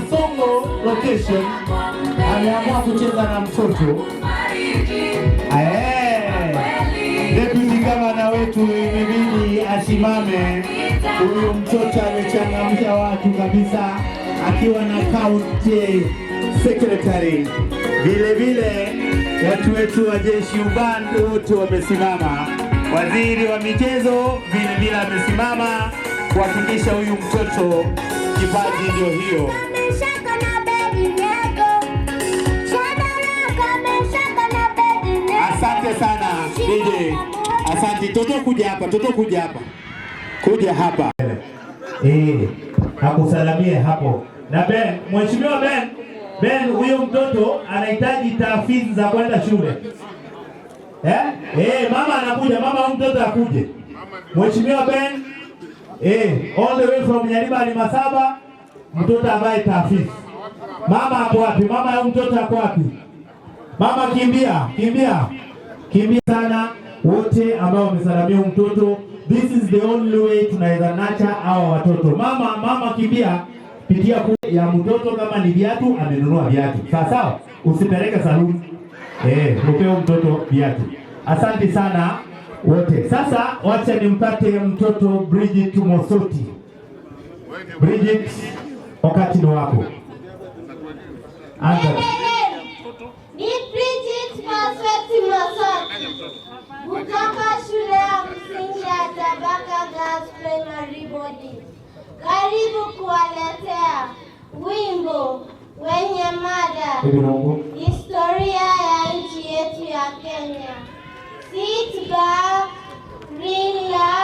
Masongo location ameamua kucheza na mtoto. Deputy Gavana wetu imebidi asimame. Huyu mtoto amechangamsha watu kabisa, akiwa na county secretary. Vile vile watu wetu wa jeshi ubandi wote wamesimama. Waziri wa michezo vile vile amesimama kuhakikisha huyu mtoto kipaji ndio hiyo. Asante sana DJ. Asante. Toto kuja hapa, Toto kuja hapa. Kuja hapa. Akusalamie hapo. Na Ben, Mheshimiwa Ben, huyo mtoto anahitaji taafisi za kwenda shule. Mama anakuja, mama huyo mtoto akuje. Mheshimiwa Ben, all the way from Nyariba ni Masaba, mtoto ambaye taafisi. Mama hapo wapi? Mama huyo mtoto hapo wapi? Mama kimbia sana wote ambao wamesalamia mtoto. This is the only way tunaweza nurture hawa watoto. Mama kimbia, pitia ya mtoto, kama ni viatu amenunua viatu. Sawa, usipeleke saluni. Mpeo mtoto viatu. Asante sana wote. Sasa wacha nimpate mtoto Bridget Mosoti. Bridget, wakati ni wako. Anza. Kutoka shule ya msingi ya Tabaka Girls Primary Boarding. Karibu kuwaletea wimbo wenye mada historia ya nchi yetu ya Kenya. Sit back, relax.